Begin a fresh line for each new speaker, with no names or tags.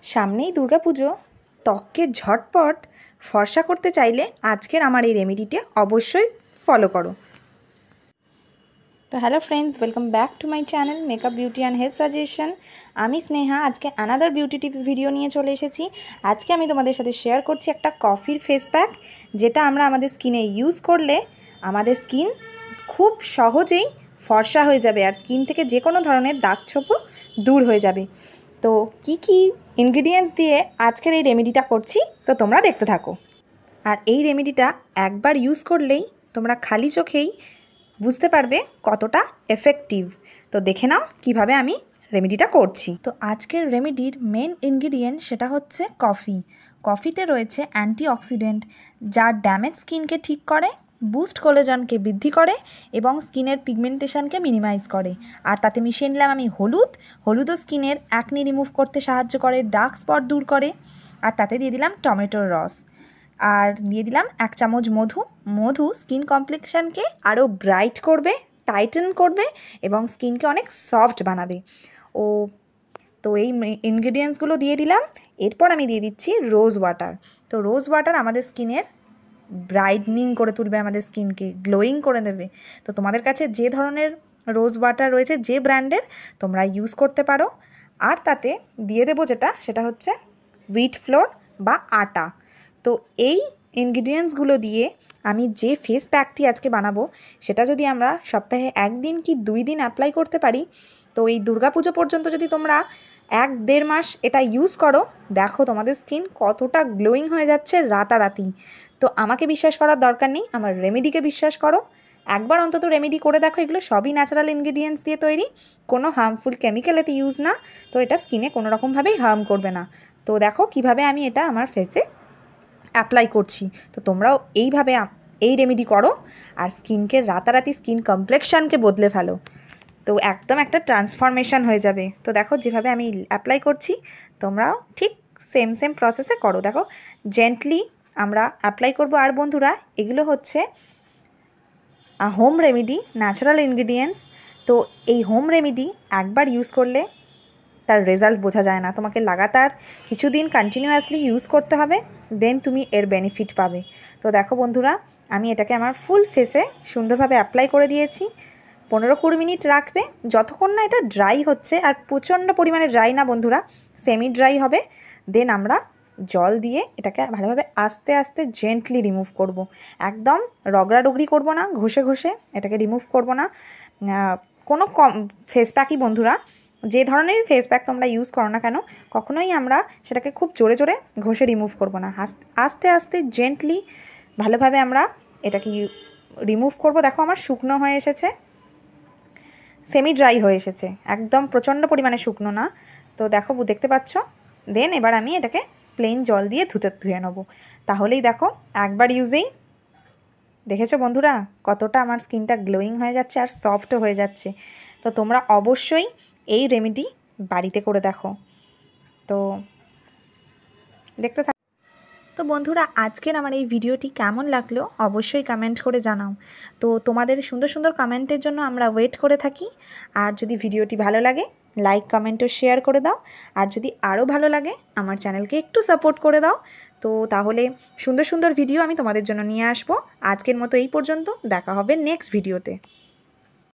সামনেই দুর্গাপুজো, ত্বককে ঝটপট ফর্সা করতে চাইলে আজকের আমার এই রেমেডিটা অবশ্যই ফলো করো। তো hello friends, welcome back to my channel makeup beauty and health suggestion. আমি স্নেহা আজকে অ্যানাদার বিউটি টিপস ভিডিও নিয়ে চলে এসেছি। আজকে আমি তোমাদের সাথে শেয়ার করছি একটা কফির ফেস প্যাক, যেটা আমরা আমাদের স্কিনে ইউজ করলে আমাদের স্কিন খুব সহজেই ফর্সা হয়ে যাবে আর স্কিন থেকে যে কোনো ধরনের দাগ ছোপও দূর হয়ে যাবে। তো কি কি ইনগ্রিডিয়েন্টস দিয়ে আজকের এই রেমেডিটা করছি তো তোমরা দেখতে থাকো। আর এই রেমেডিটা একবার ইউজ করলেই তোমরা খালি চোখেই বুঝতে পারবে কতটা এফেক্টিভ। তো দেখে নাও কিভাবে আমি রেমেডিটা করছি। তো আজকের রেমেডির মেন ইনগ্রিডিয়েন্ট সেটা হচ্ছে কফি। কফিতে রয়েছে অ্যান্টিঅক্সিডেন্ট, যা ড্যামেজ স্কিনকে ঠিক করে, বুস্ট কোলাজেনকে বৃদ্ধি করে এবং স্কিনের পিগমেন্টেশনকে মিনিমাইজ করে। আর তাতে মিশিয়ে নিলাম আমি হলুদও স্কিনের অ্যাকনি রিমুভ করতে সাহায্য করে, ডার্ক স্পট দূর করে। আর তাতে দিয়ে দিলাম টমেটোর রস, আর দিয়ে দিলাম 1 চামচ মধু স্কিন কমপ্লেক্সনকে আরও ব্রাইট করবে, টাইটেন করবে এবং স্কিনকে অনেক সফট বানাবে। তো এই ইনগ্রিডিয়েন্টসগুলো দিয়ে দিলাম। এরপর আমি দিয়ে দিচ্ছি রোজ ওয়াটার। তো রোজ ওয়াটার আমাদের স্কিনের ব্রাইটনিং করে তুলবে, আমাদের স্কিনকে গ্লোয়িং করে দেবে। তো তোমাদের কাছে যে ধরনের রোজ ওয়াটার রয়েছে, যে ব্র্যান্ডের, তোমরা ইউজ করতে পারো। আর তাতে দিয়ে দেবো সেটা হচ্ছে হুইট ফ্লোর বা আটা। তো এই ইনগ্রিডিয়েন্টসগুলো দিয়ে আমি যে ফেস প্যাকটি আজকে বানাবো সেটা যদি আমরা সপ্তাহে 1 দিন কি 2 দিন অ্যাপ্লাই করতে পারি, তো এই দুর্গাপুজো পর্যন্ত যদি তোমরা 1-1.5 মাস এটা ইউজ করো, দেখো তোমাদের স্কিন কতটা গ্লোয়িং হয়ে যাচ্ছে রাতারাতি। তো আমাকে বিশ্বাস করার দরকার নেই, আমার রেমেডিকে বিশ্বাস করো। একবার অন্তত রেমেডি করে দেখো। এগুলো সবই ন্যাচারাল ইনগ্রিডিয়েন্টস দিয়ে তৈরি, কোনো হার্মফুল কেমিক্যাল এতে ইউজ না। তো এটা স্কিনে কোনো রকমভাবেই হার্ম করবে না। তো দেখো কিভাবে আমি এটা আমার ফেসে অ্যাপ্লাই করছি। তো তোমরাও এইভাবে এই রেমেডি করো আর স্কিনকে রাতারাতি স্কিন কমপ্লেক্সনকে বদলে ফেলো। তো একদম একটা ট্রান্সফরমেশন হয়ে যাবে। তো দেখো যেভাবে আমি অ্যাপ্লাই করছি তোমরাও ঠিক সেম প্রসেসে করো। দেখো জেন্টলি আমরা অ্যাপ্লাই করব। আর বন্ধুরা, এগুলো হচ্ছে হোম রেমেডি, ন্যাচারাল ইনগ্রিডিয়েন্টস। তো এই হোম রেমেডি একবার ইউজ করলে তার রেজাল্ট বোঝা যায় না। তোমাকে লাগাতার কিছুদিন কন্টিনিউয়াসলি ইউজ করতে হবে, দেন তুমি এর বেনিফিট পাবে। তো দেখো বন্ধুরা, আমি এটাকে আমার ফুল ফেসে সুন্দরভাবে অ্যাপ্লাই করে দিয়েছি। 15-20 মিনিট রাখবে, যতক্ষণ না এটা ড্রাই হচ্ছে। আর প্রচণ্ড পরিমাণে ড্রাই না বন্ধুরা, সেমি ড্রাই হবে। দেন আমরা জল দিয়ে এটাকে ভালোভাবে আস্তে আস্তে জেন্টলি রিমুভ করব। একদম রগড়ারগড়ি করব না, ঘষে ঘষে এটাকে রিমুভ করব না। কোনো ফেস প্যাকই বন্ধুরা, যে ধরনের ফেস প্যাক তোমরা ইউজ করো না কেন, কখনোই আমরা সেটাকে খুব জোরে জোরে ঘষে রিমুভ করব না। আস্তে আস্তে জেন্টলি ভালোভাবে আমরা এটাকে রিমুভ করব। দেখো আমার শুকনো হয়ে এসেছে, সেমি ড্রাই হয়ে এসেছে, একদম প্রচণ্ড পরিমাণে শুকনো না। তো দেখো দেখতে পাচ্ছ। দেন এবার আমি এটাকে প্লেন জল দিয়ে ধুয়ে নেব। তাহলেই দেখো একবার ইউজেই দেখেছো বন্ধুরা কতটা আমার স্কিনটা গ্লোয়িং হয়ে যাচ্ছে আর সফটও হয়ে যাচ্ছে। তো তোমরা অবশ্যই এই রেমেডি বাড়িতে করে দেখো। তো দেখতে থাকো। তো বন্ধুরা, আজকের আমার এই ভিডিওটি কেমন লাগলো অবশ্যই কমেন্ট করে জানাও। তো তোমাদের সুন্দর সুন্দর কমেন্টের জন্য আমরা ওয়েট করে থাকি। আর যদি ভিডিওটি ভালো লাগে, লাইক কমেন্ট ও শেয়ার করে দাও। আর যদি আরও ভালো লাগে, আমার চ্যানেলকে একটু সাপোর্ট করে দাও। তো তাহলে সুন্দর সুন্দর ভিডিও আমি তোমাদের জন্য নিয়ে আসবো। আজকের মতো এই পর্যন্ত, দেখা হবে নেক্সট ভিডিওতে।